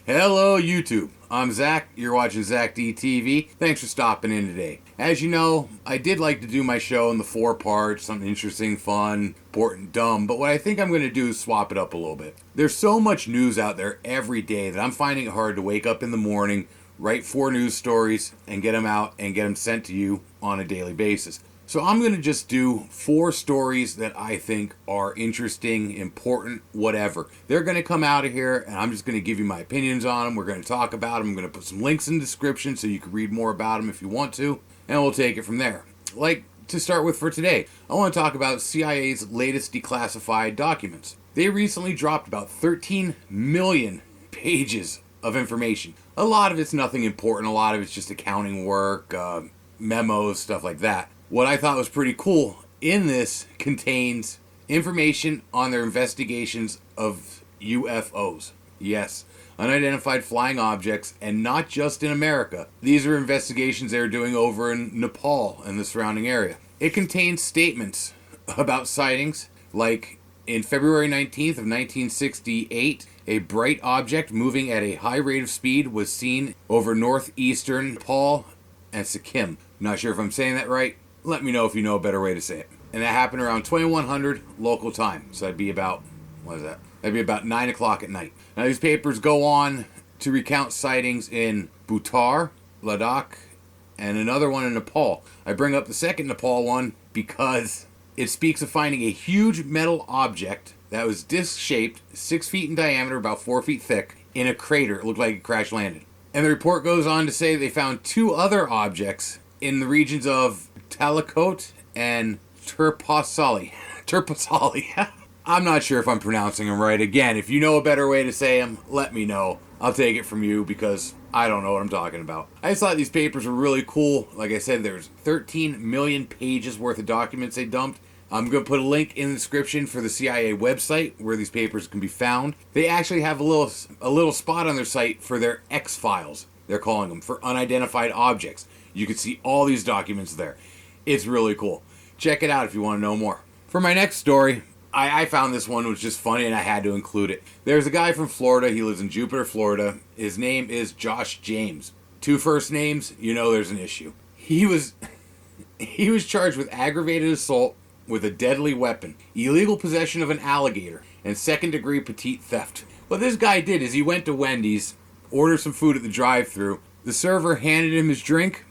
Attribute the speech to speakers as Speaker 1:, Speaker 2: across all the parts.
Speaker 1: Hello YouTube, I'm Zach, you're watching ZakDTV. Thanks for stopping in today. As you know, I did like to do my show in the 4 parts, something interesting, fun, important, dumb, but what I think I'm going to do is swap it up a little bit. There's so much news out there every day that I'm finding it hard to wake up in the morning, write 4 news stories, and get them out and get them sent to you on a daily basis. So I'm going to just do 4 stories that I think are interesting, important, whatever. They're going to come out of here, and I'm just going to give you my opinions on them. We're going to talk about them. I'm going to put some links in the description so you can read more about them if you want to, and we'll take it from there. Like, to start with for today, I want to talk about CIA's latest declassified documents. They recently dropped about 13 million pages of information. A lot of it's nothing important. A lot of it's just accounting work, memos, stuff like that. What I thought was pretty cool in this contains information on their investigations of UFOs. Yes, unidentified flying objects, and not just in America. These are investigations they're doing over in Nepal and the surrounding area. It contains statements about sightings, like in February 19th of 1968, a bright object moving at a high rate of speed was seen over northeastern Nepal and Sikkim. Not sure if I'm saying that right. Let me know if you know a better way to say it. And that happened around 2100 local time. So that'd be about, what is that? That'd be about 9 o'clock at night. Now these papers go on to recount sightings in Bhutar, Ladakh, and another one in Nepal. I bring up the second Nepal one because it speaks of finding a huge metal object that was disc-shaped, 6 feet in diameter, about 4 feet thick, in a crater. It looked like it crash landed. And the report goes on to say they found 2 other objects in the regions of Talakot and Turpasali. I'm not sure if I'm pronouncing them right. Again, if you know a better way to say them, let me know. I'll take it from you because I don't know what I'm talking about. I just thought these papers were really cool. Like I said, there's 13 million pages worth of documents they dumped. I'm going to put a link in the description for the CIA website where these papers can be found. They actually have a little spot on their site for their X files, they're calling them, for unidentified objects. You can see all these documents there. It's really cool. Check it out if you want to know more. For my next story, I found this one was just funny and I had to include it. There's a guy from Florida. He lives in Jupiter, Florida. His name is Josh James. 2 first names, you know there's an issue. He was charged with aggravated assault with a deadly weapon, illegal possession of an alligator, and second-degree petite theft. What this guy did is he went to Wendy's, ordered some food at the drive-thru. The server handed him his drink,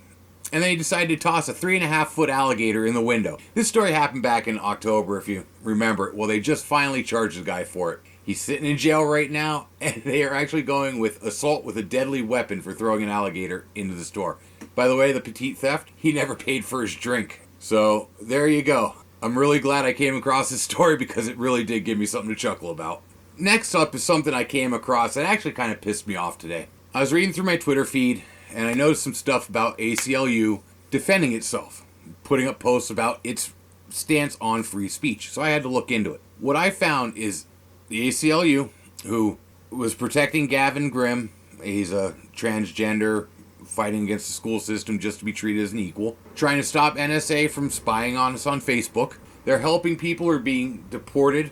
Speaker 1: and then he decided to toss a 3.5-foot alligator in the window. This story happened back in October, if you remember it. Well, they just finally charged the guy for it. He's sitting in jail right now, and they are actually going with assault with a deadly weapon for throwing an alligator into the store. By the way, the petite theft, he never paid for his drink. So, there you go. I'm really glad I came across this story because it really did give me something to chuckle about. Next up is something I came across that actually kind of pissed me off today. I was reading through my Twitter feed, and I noticed some stuff about ACLU defending itself, putting up posts about its stance on free speech. So I had to look into it. What I found is the ACLU, who was protecting Gavin Grimm, he's a transgender fighting against the school system just to be treated as an equal, trying to stop NSA from spying on us on Facebook. They're helping people who are being deported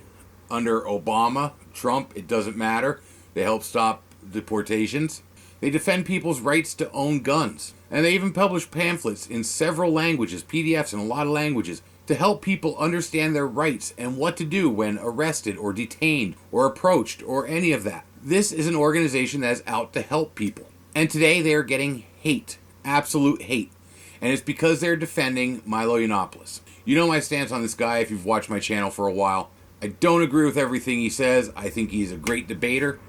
Speaker 1: under Obama, Trump, it doesn't matter. They help stop deportations. They defend people's rights to own guns. And they even publish pamphlets in several languages, PDFs in a lot of languages, to help people understand their rights and what to do when arrested or detained or approached or any of that. This is an organization that is out to help people. And today they are getting hate. Absolute hate. And it's because they're defending Milo Yiannopoulos. You know my stance on this guy if you've watched my channel for a while. I don't agree with everything he says. I think he's a great debater.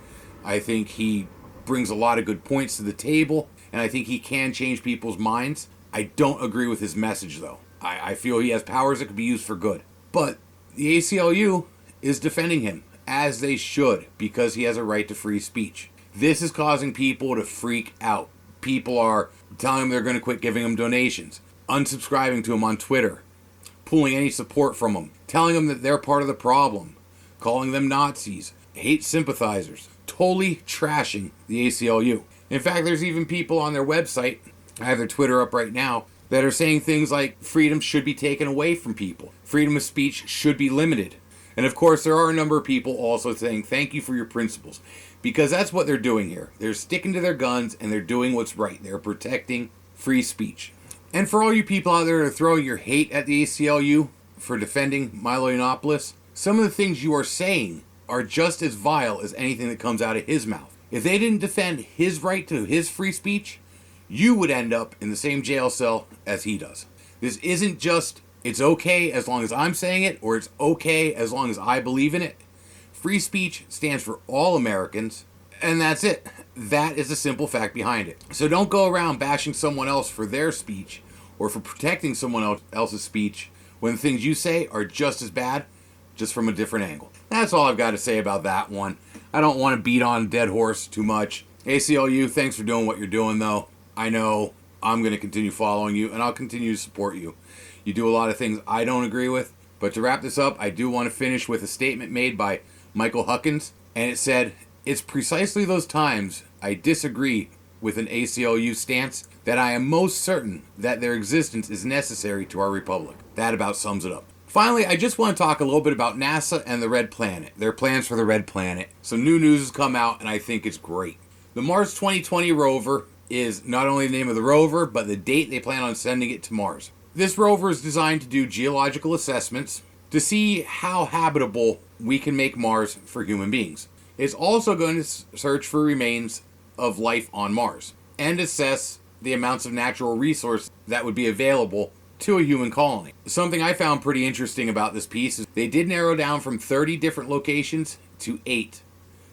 Speaker 1: I think he brings a lot of good points to the table, and I think he can change people's minds. I don't agree with his message, though. I feel he has powers that could be used for good. But the ACLU is defending him, as they should, because he has a right to free speech. This is causing people to freak out. People are telling him they're going to quit giving him donations, unsubscribing to him on Twitter, pulling any support from him, telling them that they're part of the problem, calling them Nazis, hate sympathizers, totally trashing the ACLU. In fact, there's even people on their website, I have their Twitter up right now, that are saying things like freedom should be taken away from people. Freedom of speech should be limited. And of course, there are a number of people also saying, thank you for your principles. Because that's what they're doing here. They're sticking to their guns and they're doing what's right. They're protecting free speech. And for all you people out there that are throwing your hate at the ACLU for defending Milo Yiannopoulos, some of the things you are saying are just as vile as anything that comes out of his mouth. If they didn't defend his right to his free speech, you would end up in the same jail cell as he does. This isn't just, it's okay as long as I'm saying it, or it's okay as long as I believe in it. Free speech stands for all Americans, and that's it. That is the simple fact behind it. So don't go around bashing someone else for their speech, or for protecting someone else's speech, when the things you say are just as bad, just from a different angle. That's all I've got to say about that one. I don't want to beat on a dead horse too much. ACLU, thanks for doing what you're doing, though. I know I'm going to continue following you, and I'll continue to support you. You do a lot of things I don't agree with, but to wrap this up, I do want to finish with a statement made by Michael Huckins, and it said, "It's precisely those times I disagree with an ACLU stance that I am most certain that their existence is necessary to our republic." That about sums it up. Finally, I just want to talk a little bit about NASA and the Red Planet, their plans for the Red Planet. Some new news has come out, and I think it's great. The Mars 2020 rover is not only the name of the rover, but the date they plan on sending it to Mars. This rover is designed to do geological assessments to see how habitable we can make Mars for human beings. It's also going to search for remains of life on Mars and assess the amounts of natural resources that would be available to a human colony. Something I found pretty interesting about this piece is they did narrow down from 30 different locations to 8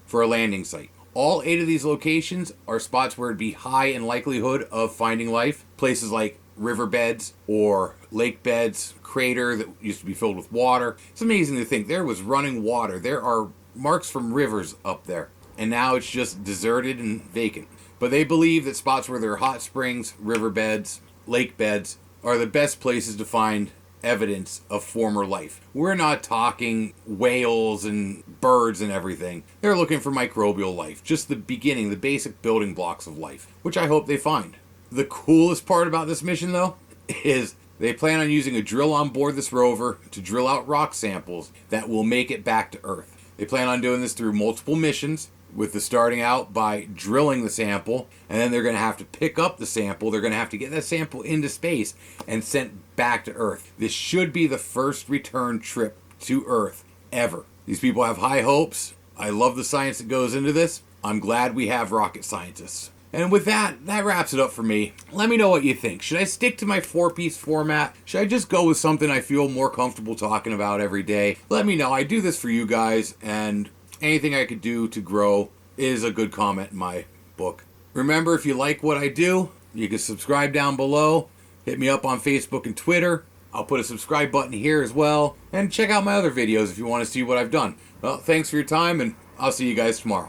Speaker 1: for a landing site. All 8 of these locations are spots where it'd be high in likelihood of finding life. Places like riverbeds or lake beds, crater that used to be filled with water. It's amazing to think there was running water. There are marks from rivers up there, and now it's just deserted and vacant. But they believe that spots where there are hot springs, riverbeds, lake beds are the best places to find evidence of former life. We're not talking whales and birds and everything. They're looking for microbial life, just the beginning, the basic building blocks of life, which I hope they find. The coolest part about this mission, though, is they plan on using a drill on board this rover to drill out rock samples that will make it back to Earth. They plan on doing this through multiple missions, with the starting out by drilling the sample, and then they're going to have to pick up the sample. They're going to have to get that sample into space and sent back to Earth. This should be the first return trip to Earth ever. These people have high hopes. I love the science that goes into this. I'm glad we have rocket scientists. And with that wraps it up for me. Let me know what you think. Should I stick to my 4-piece format? Should I just go with something I feel more comfortable talking about every day? Let me know. I do this for you guys, and anything I could do to grow is a good comment in my book. Remember, if you like what I do, you can subscribe down below. Hit me up on Facebook and Twitter. I'll put a subscribe button here as well. And check out my other videos if you want to see what I've done. Well, thanks for your time, and I'll see you guys tomorrow.